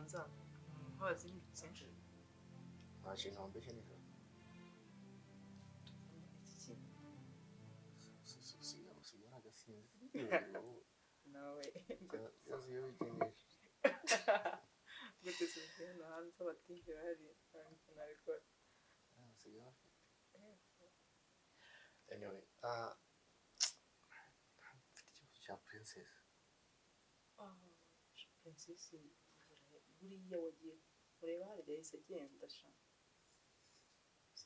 ganza nk'abazimbitse nta kintu wambeshye nijoro usigaye agasinzi nawe yaziye wigeneje gute sinzi hano hanze abatinjira hari nabikora usigaye bafite anyway mfite ikibazo cya princess princess buriya wagiye ureba hari yahise agenda sha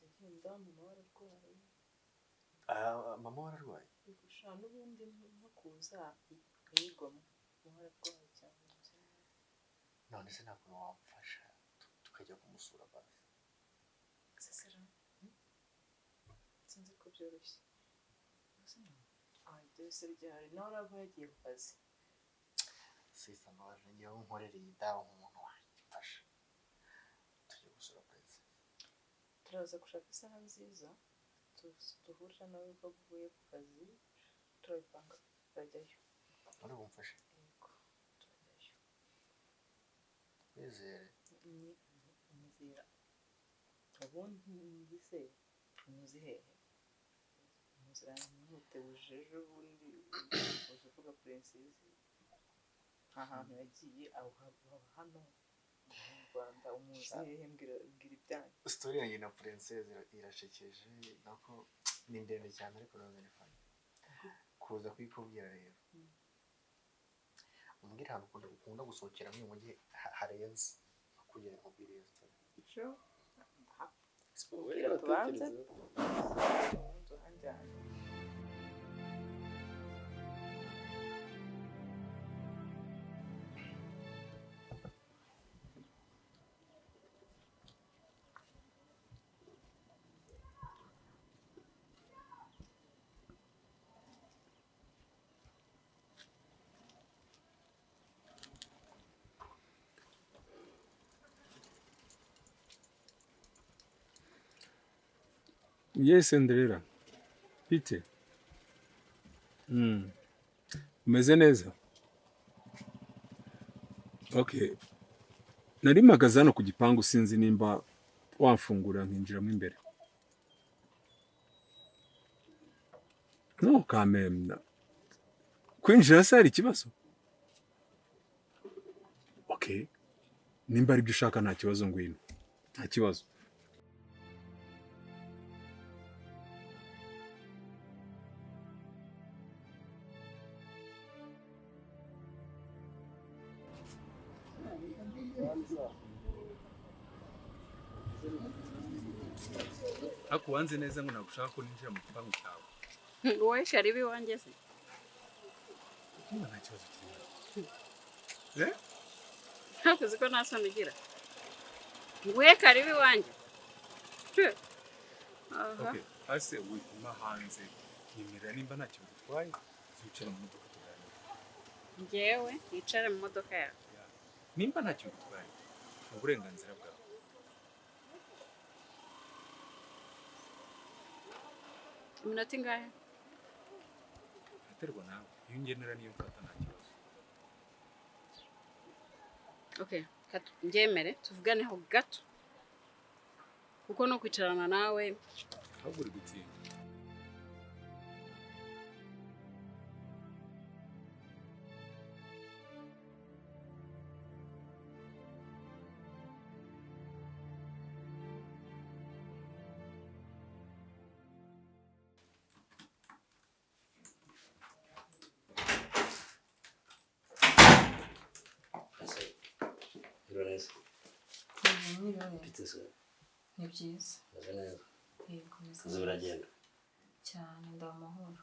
agenda mama wararwaye mama wararwaye gusha n'ubundi nko kuza akayigoma mama wararwaye cyane none se ntabwo wamfasha tukajya kumusura basi sesera sinzi ko byoroshye byose ryari nawe uraba yagiye ku kazi sisa mbabaje ngewe nkorereye indaho umuntu wamfasha tujye gusura princess turaza gushaka isaha nziza duhurira nawe ko uvuye ku kazi turabipanga turajyayo uri bumfashe yego turajyayo Ikizere nizera ubundi ngise muzi hehe muziranye n'utebuje ejo bundi uvuga princess ahantu yagiye aho hano mu Rwanda umuzi hehe mbwira ibyanyu story yanjye na princess irashekeje nako ni ndende cyane ariko nazo ni fani kuza kwikubwira rero umbwira ahantu ukunda gusohokera mu mujyi harenze kugira ngo ubwire story icyo tubanze hanjyana Yes, Andrea. Bite? Umeze neza? Okay. Nari mpagaze hano ku gipangu sinzi nimba wamfungura nkinjiramo imbere. No, kamemna. Kwinjira se hari ikibazo? Okay. Nimba ari byo ushaka nta kibazo ngwino. Nta kibazo. Ako wanze neza ngo nagushaka ko ninjira mu gipangu cyawe. Wowe sharibi wanjye se. Nta kibazo kirimo. Ntakuzi ko nasoni ugira. Wowe karibi wanjye. Okay, ase wituma hanze. Nimira nimba nta kibazo twaye, zicara mu modoka tuganira. Ngewe yicara mu modoka yawe. Nimba nta kibazo twaye. Uburenganzira bwawe. Iminota ingahe? Aterwa nawe. Iyo ngenera niyo mfata nta kibazo. Okay, ngemere tuvuganeho gato. Kuko no kwicarana nawe ahubwo uri gutsinda. Ni byiza. Yego neza. Biragenda. Cyane ndamahoro.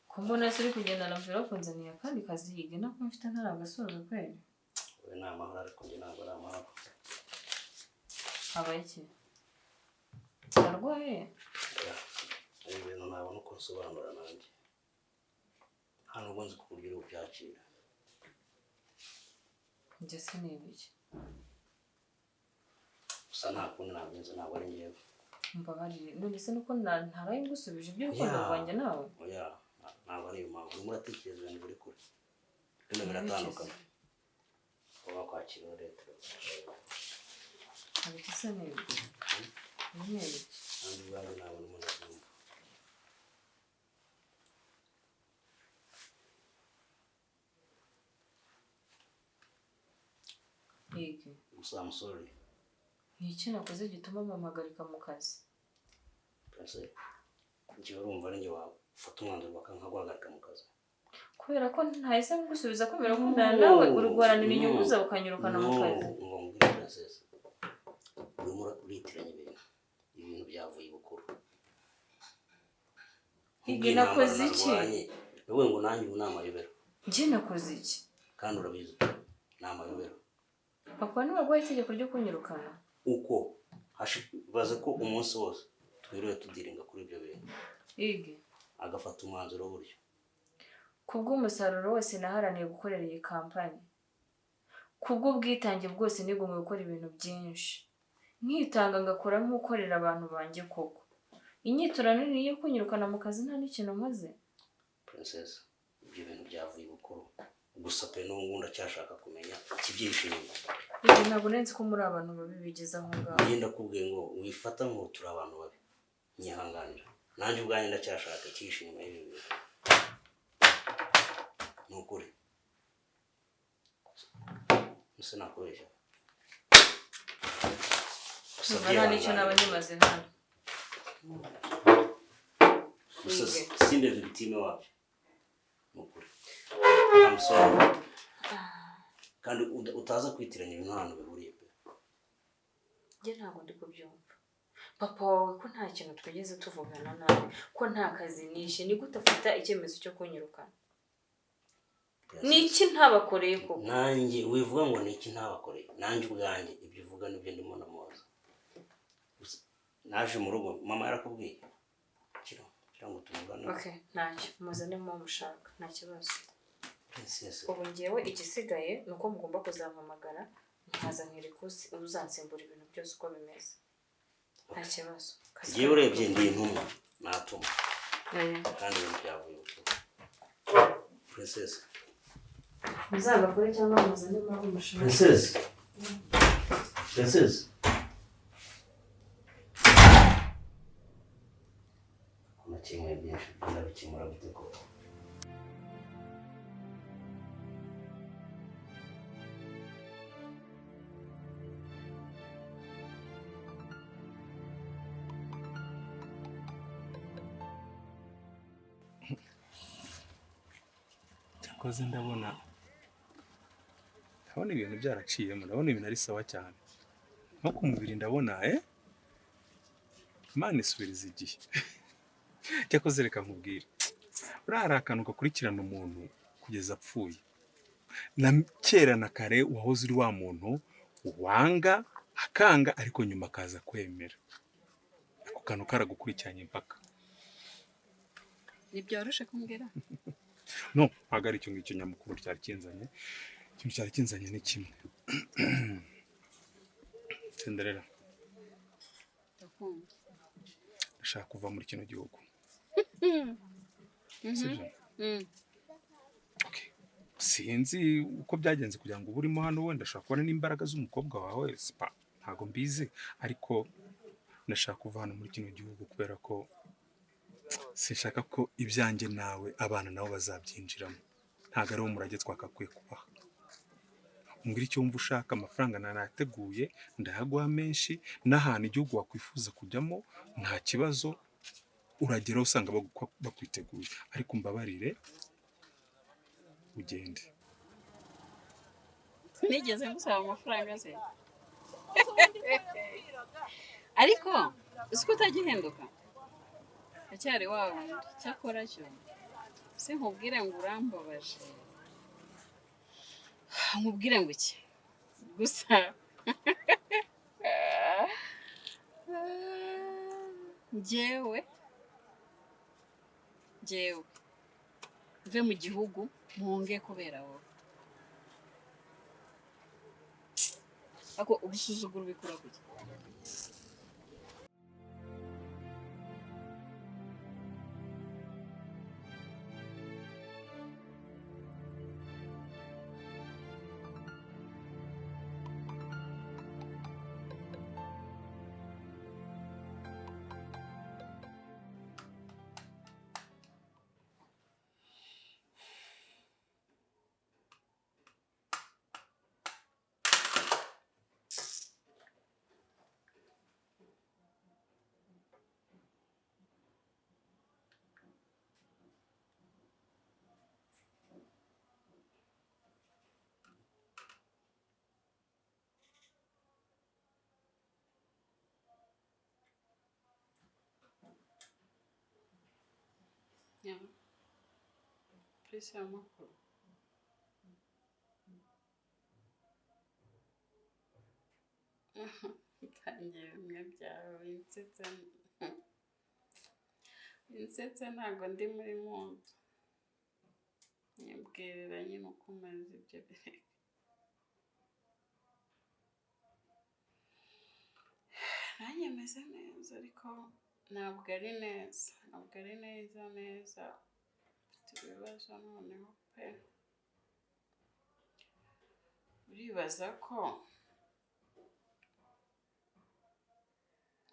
Kumbona se uri kugenda na mverope nzaniye akandi kazi yige nako mfite ntaragasoro kweli. We na amahoro ariko njye ntabwo ari amahoro. Habaye iki? Arwaye? Ibintu nabona uko nsobanura nanjye. Hano ubwo nzi kuburyo ubyakira. Njye sinibiki. Gusa nta kundi nabinze ntabwo ari ngewe. Mbabarire none se nuko ntaraye ngusubije ibyo urukundo rwanjye nawe. Oya ntabwo ari impamvu urimo uratekereza ibintu biri kure. Bino biratandukanye. uba kwakira leta Ariko isa neza. Neza. kandi ubwanjye nabona umuntu abyumva. Yego. Gusa I'm sorry. Ni iki nakoze gituma mpamagarika mu kazi? Prince, njye urumva ari njye wafata umwanzuro bakankaguhagarika mu kazi. Kubera ko ntahise ngusubiza kubera ko nawe urugwaranira inyungu zawe ukanyirukana mu kazi. Ngo mbwira Princess. Urimo uritiranya ibintu byavuye bukuru. Igi nakoze iki? Wowe ngo nanjye unama yobera. Njye nakoze iki? Kandi urabizi nama yobera. Papa niwe waguhaye itegeko ryo kunyirukana. Uko baze ko umunsi wose twiriwe tudiringa kuri ibyo bintu. Igi Agafata umwanzuro buryo. Kubw'umusaruro wose naharaniye gukorera iyi kampani. Kubw'ubwitange bwose nigomwe gukora ibintu byinshi. Nkitanga ngakora nk'ukorera abantu banjye koko. Inyiturano ni yo kunyirukana mu kazi nta n'ikintu nkoze. Princess, ibyo bintu byavuye bukuru. Gusa pe n'ubu ndacyashaka kumenya ikibyishimo. Igi ntabwo nenzi ko muri abantu babi bigeze aho ngaho. Ngenda kubwiye ngo wifata ngo turi abantu babi. Nyihanganira. Nanjye ubwanjye ndacyashaka icyishimo ibi bintu. Nukuri. Nse nakubeshya. Nta n'icyo naba nyimaze hano. Gusa simbe victime wabyo. Nukuri. I'm sorry. Kandi utaza kwitiranya ibintu hano bihuriye pe. Njye ntabwo ndi kubyumva. Papa wawe ko nta kintu twigeze tuvugana nawe, ko nta kazi nishe, ni gute afata icyemezo cyo kunyirukana? Niki ntabakoreye koko? Nanjye wivuga ngo niki ntabakoreye. Nanjye ubwanjye ibyo uvuga nibyo ndimo namuza. Naje mu rugo mama yarakubwiye. Kira ngo tumugane. Okay, ntacyo. Muzane mu mushaka, nta kibazo. Princess. Ubu ngewe igisigaye nuko mugomba kuzampamagara nkaza nkirikusi uzansembura ibintu byose uko bimeze. Nta kibazo. Ngiye urebye ndi intumwa natuma. Kandi ibintu byavuye bukuru. Princess. Muzagakore cyangwa muzane mu mushaka. Princess. Princess. Kimwe byinshi ndabikemura gute koko? Cyakoze ndabona ibintu byaraciyemo, ndabona ibintu ari sawa cyane. Nko ku mubiri ndabona Imana isubiriza igihe. Cyakoze reka nkubwire. Uriya akantu gakurikirana umuntu kugeza apfuye. Na kera na kare wahoze uri wa muntu wanga akanga ariko nyuma akaza kwemera. Ako kantu karagukurikiranye impaka. Nibyoroshe kumbwira? No, ntabwo ari icyo ngicyo nyamukuru cyari kinzanye. Ikintu cyari kinzanye ni kimwe. Senderera. Ndashaka kuva muri kino gihugu. Sibyo? Okay. Sinzi uko byagenze kugira ngo uburimo hano wenda ndashaka kubona n'imbaraga z'umukobwa wawe spa ntago mbizi ariko ndashaka kuva hano muri kino gihugu kubera ko sinshaka ko ibyanjye nawe abana nabo bazabyinjiramo. Ntago ari umurage twakakwiye kubaha. Umbwira icyo wumva ushaka, amafaranga nanateguye ndayaguha menshi, n'ahantu igihugu wakwifuza kujyamo nta kibazo uragera usanga bakwiteguye, ariko mbabarire ugende. Nigeze ngusaba amafaranga se? Ariko uzi ko utagihinduka? Acyari wawe cyakora cyo se nkubwire ngo urambabaje. Nkubwire ngo iki? Gusa njyewe mve mu gihugu mpunge kubera wowe. Ako ubusuzuguro bikura kuki? Ya. Purisi y'amakuru. Tangiye bimwe byawe winsetse ntabwo ndi muri munsi. Nyibwirira nyine uko umeze ibyo bireka. Nanjye meze neza ariko ntabwo ari neza neza. Mfite ibibazo noneho pe. Uribaza ko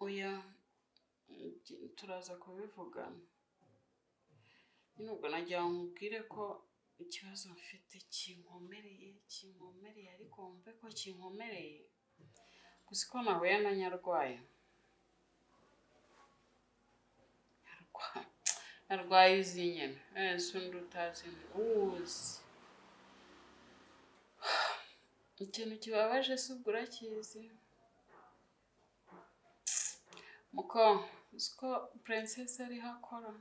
oya turaza kubivugana. Nyine ubwo nagira ngo nkubwire ko ikibazo mfite kinkomereye ariko wumve ko kinkomereye. Gusa ko nahuye na nyarwaye. Arwaye uzi nyine. Undi utazi uzi. Ikintu kibabaje si ubwo urakizi. Muko uzi ko princess ariho akora.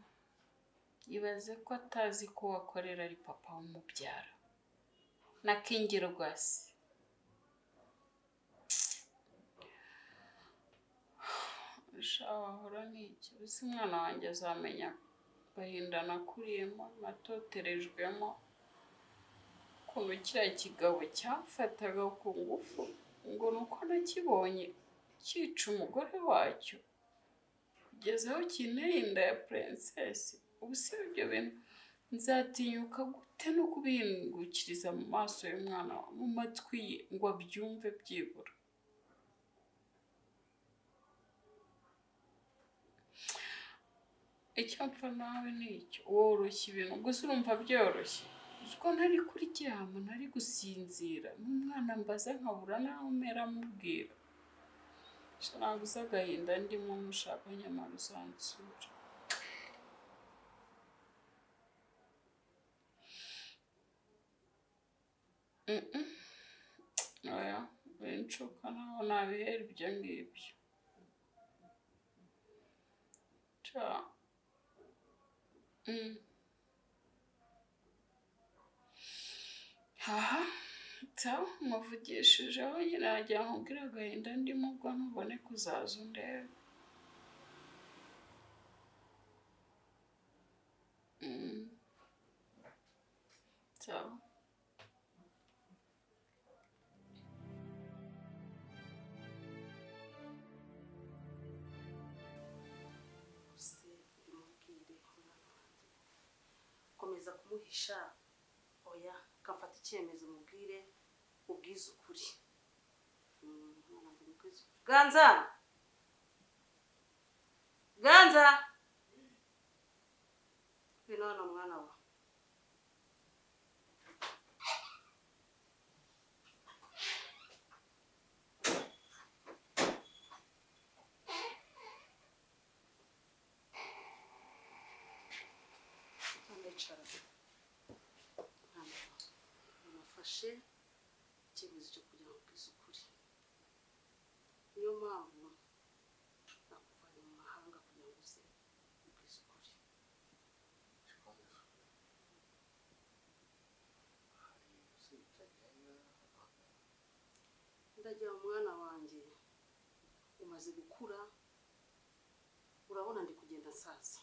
Ibaze ko atazi ko wakorera ari papa w'umubyara. Nakingirwa se. Wahora n'iki? Uzi umwana wanjye azamenya gahinda nakuriyemo, natoterejwemo. Ukuntu kiriya kigabo cyafataga ku ngufu ngo nuko nakibonye cyica umugore wacyo kugeza aho kineye inda ya princess. Ubu si ibyo bintu nzatinyuka gute no kubingukiriza mu maso y'umwana mu matwi ye ngo abyumve byibura. Icyo mpfa nawe ni icyo woroshya ibintu gusa urumva byoroshye. Uko ntari kuryama ntari gusinzira n'umwana mbaza nkabura naho mpera mubwira. Naguze agahinda ndimo mushaka nyamara uzansura. Oya binshuka naho nabihera ibyo ngibyo. Haha taho muvugishijeho nyine nagira nkubwire agahinda ndimo ubwo ntubone kuzaza undebe. Taho komeza kumuhisha oya kafata icyemezo mubwire ubwize ukuri. Ganza bino mwana wa nafashe icyemezo cyo kugira ngo ubwize ukuri. Niyo mpamvu nakuvanye mu mahanga kugira ngo uze ubwize ukuri. Ndagira umwana wanjye umaze gukura, urabona ndi kugenda nsaza.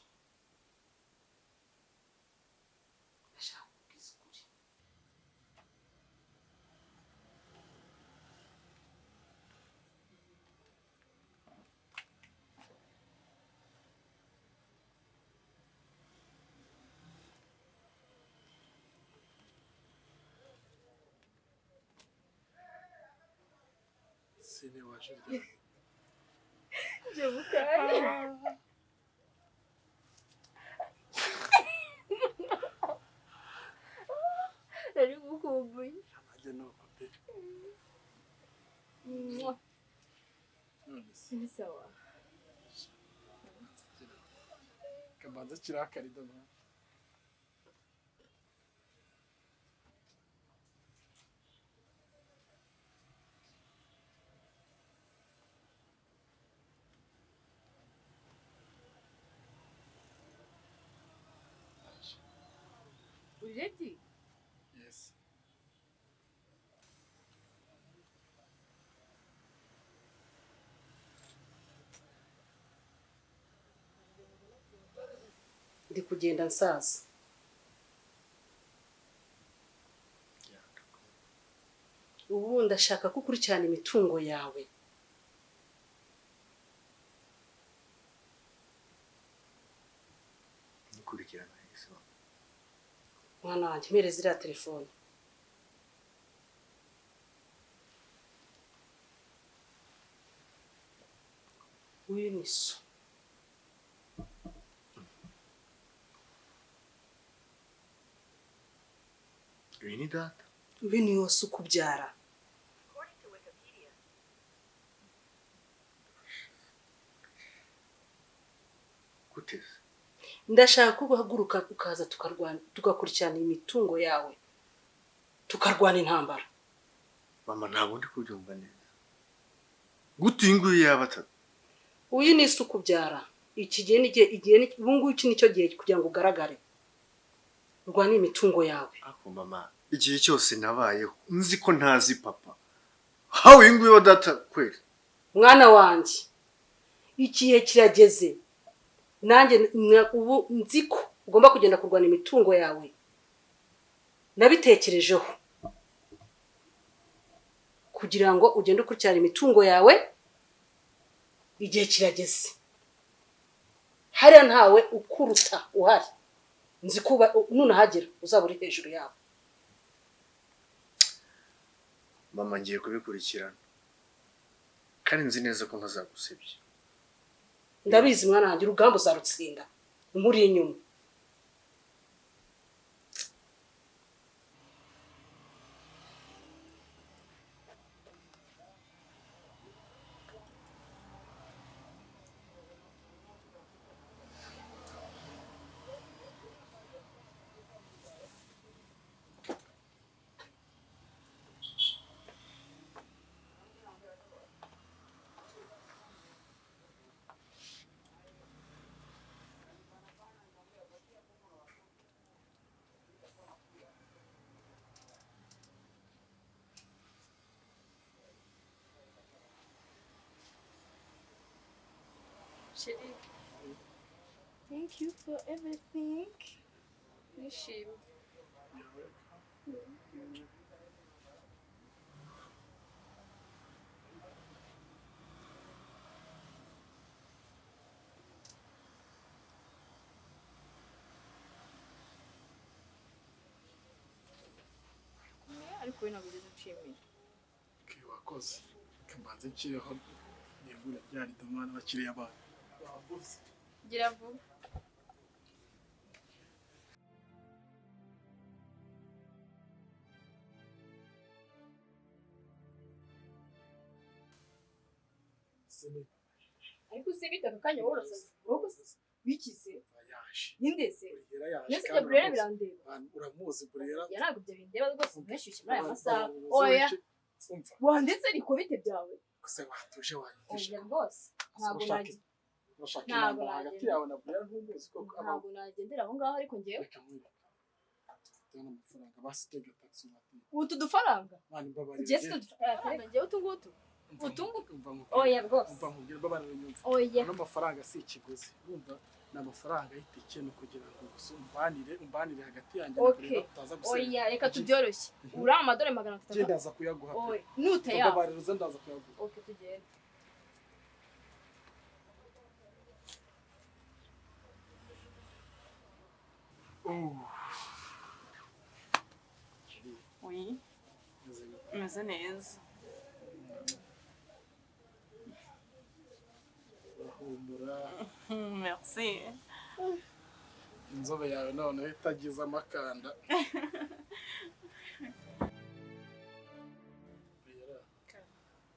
Ndashaka ubwize ukuri. Sine waje bya. Yirukanywe. Ari gukumbuye. Amajye no pape. Ni sawa. Kabanza kirakari dona. Ready? Yes. ndi kugenda nsaza ubu ndashaka ko ukurikirana imitungo yawe Nikurikirana ese. mwana wanjye mpereza iriya telefone uyu ni so Uyu ni data. uyu ni wose ukubyara Gute? ndashaka ko uhaguruka ukaza tukarwana tugakurikirana imitungo yawe tukarwana intambara Mama ntabwo ndi kubyumva neza. Gute uyu nguyu yaba atatu? uyu ni so ukubyara iki gihe igihe ubu ngubu iki nicyo gihe kugira ngo ugaragare urwane imitungo yawe Ako mama igihe cyose nabayeho nzi ko ntazi papa. Hawe uyu nguyu wa data kweli? mwana wanjye igihe kirageze nanjye ubu nzi ko ugomba kugenda kurwana imitungo yawe nabitekerejeho kugira ngo ugende ukurikirana imitungo yawe igihe kirageze hariya ntawe ukuruta uhari nzi kuba nunahagera uzaba uri hejuru yawe Mama ngiye kubikurikirana. Kandi nzi neza ko ntazagusebye. ndabizi mwana wanjye urugamba uzarutsinda umuri inyuma Chérie. Thank you for everything. Nishimye. ariko we ntabwo ugeze ushimiye. Wakoze. Kambanze nshyireho nibura ryari domana abakiriya bawe. Gira vuba. ariko se bita akanya worosaze wowe bikize yindese nese bya burera birandeba uramuzi burera yarago bya bindeba rwose mweshyushye muri aya masaha oya wandetse ariko bite byawe gusa watuje wanyigisha oya rwose ntabwo nagiye ntabwo hagati yawe na burera ntumuzi ko ntabwo nagendera aho ngaho ariko ngewe tena amafaranga basitega taxi mati utu dufaranga mani babari Jessica dufaranga ngewe utungutu oya rwose umva nkubwira babarira nyumva oya n'amafaranga si ikiguzi urumva n'amafaranga y'itike no kugira ngo umbanire hagati yanjye na burera utaza gusenya oya reka tubyoroshye uri amadore 300 genda aza kuyaguha oya nute ya babarira ndaza kuyaguha okay tugende Oui. Meze neza. Humura. Merci. Inzobe yawe none itagize amakanda.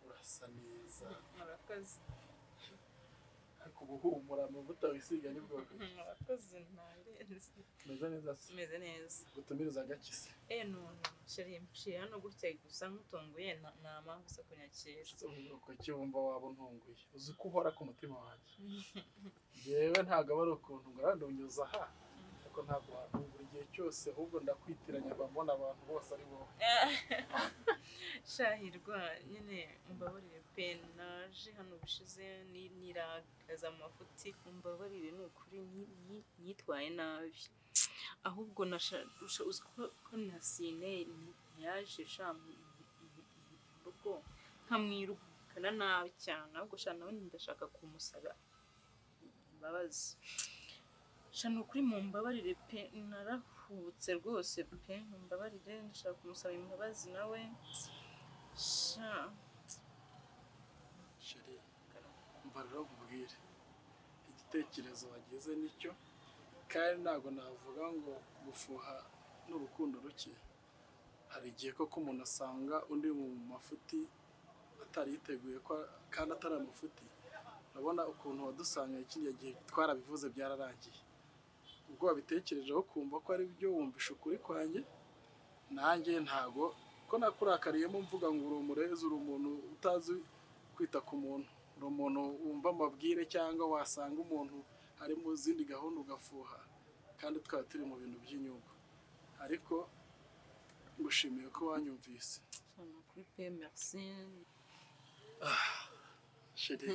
Urasa neza. Murakoze. Ariko guhumura amavuta wisiga nibwo. Murakoze ntarenze. Meze neza. Meze neza. Gutumiriza gakise. None sheri mciye hano gutya gusa nkutunguye nama gusa kunyakira. Uko cyumva waba ntunguye. Uzi ko uhora ku mutima wanjye. Yewe ntago bari ukuntu ngarandonyuza aha. ariko ntabwo buri gihe cyose ahubwo ndakwitiranya mbona abantu bose ari wowe. Shahirwa nyine umbabarire pe naje hano bushize nirakaza mu mafuti umbabarire ni ukuri nitwaye nabi ahubwo ko nasine yaje shambugo nkamwirukana nabi cyane ahubwo shana nawe ndashaka kumusaba imbabazi shana ukuri mu mbabarire pe narahubutse rwose pe mbabarire ndashaka kumusaba imbabazi nawe sha Sheri umva rero nkubwire igitekerezo wagize nicyo kandi ntabwo navuga ngo gufuha n'urukundo ruke hari igihe koko umuntu asanga undi mu mafuti atari yiteguye ko kandi atari amafuti urabona ukuntu wadusanga ikindi gihe twarabivuze byararangiye ubwo wabitekerejeho kumva ko ari byo wumvisha ukuri kwanjye nanjye ntago ko nakurakariyemo mvuga ngo uri umurezi uri umuntu utazi kwita ku muntu uri umuntu wumva amabwire cyangwa wasanga umuntu ari mu zindi gahunda ugafuha kandi twaba turi mu bintu by'inyungu ariko ngushimiye ko wanyumvise kuri pe merci Sheri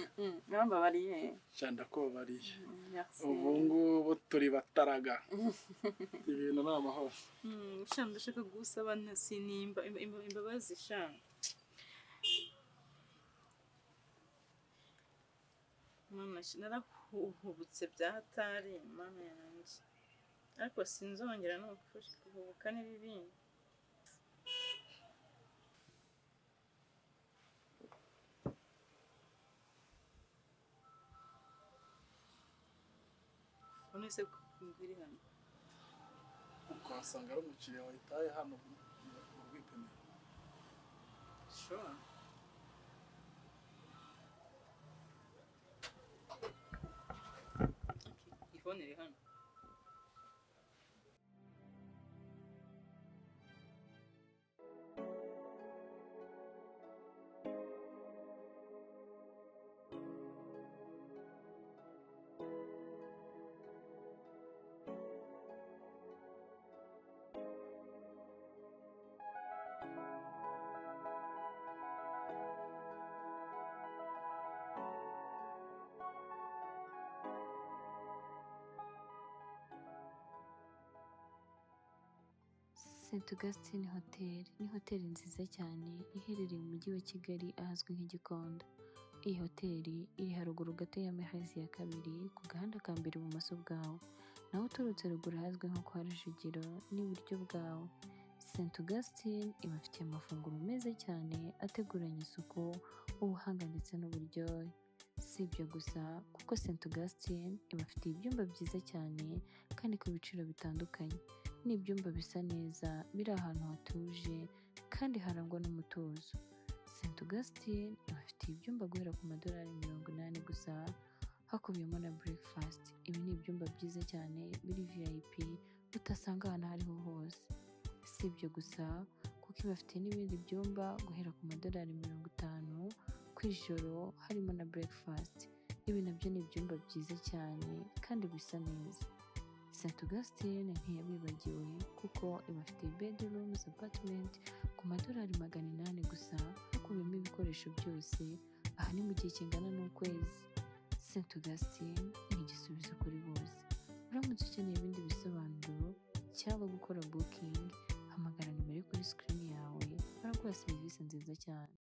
mwambabariye cyanda ko bariye merci ubu ngubu turi bataraga ibintu ni amahoro shanda ndashaka gusaba sinimba imbabazi shanda mama narahubutse byahatari mama yanjye ariko sinzongera no kuhubuka n'ibibindi none se kumbwira hano ukahasanga ari umukiriya wahitaye hano mu rwipimiro sure ifone iri hano St Augustine Hotel ni hoteli nziza cyane iherereye mu mujyi wa Kigali ahazwi nk'Igikondo. Iyi hoteli iri haruguru gato ya Mukazi ya kabiri ku gahanda ka mbere ibumoso bwawe, naho uturutse ruguru ahazwi nko kwa Rujugiro n'iburyo bwawe. St Augustine ibafitiye amafunguro meza cyane ateguranye isuku, ubuhanga ndetse n'uburyohe. Si ibyo gusa kuko St Augustine ibafitiye ibyumba byiza cyane kandi ku biciro bitandukanye. Ni ibyumba bisa neza biri ahantu hatuje kandi harangwa n'umutuzo. St Augustine ibafitiye ibyumba guhera ku madolari 80 gusa, hakubiyemo na breakfast. Ibi ni ibyumba byiza cyane biri VIP utasanga ahantu ariho hose. Si ibyo gusa kuko ibafitiye n'ibindi byumba guhera ku madolari 50 ku ijoro harimo na breakfast. Ibi nabyo ni ibyumba byiza cyane kandi bisa neza. St Augustine ntiyabibagiwe kuko ibafitiye bedrooms apartment ku madolari 800 gusa, hakubiyemo ibikoresho byose. Aha ni mu gihe kingana n'ukwezi. St Augustine ni igisubizo kuri bose. Uramutse ukeneye ibindi bisobanuro cyangwa gukora booking, hamagara nimero kuri screen yawe baraguha serivisi nziza cyane.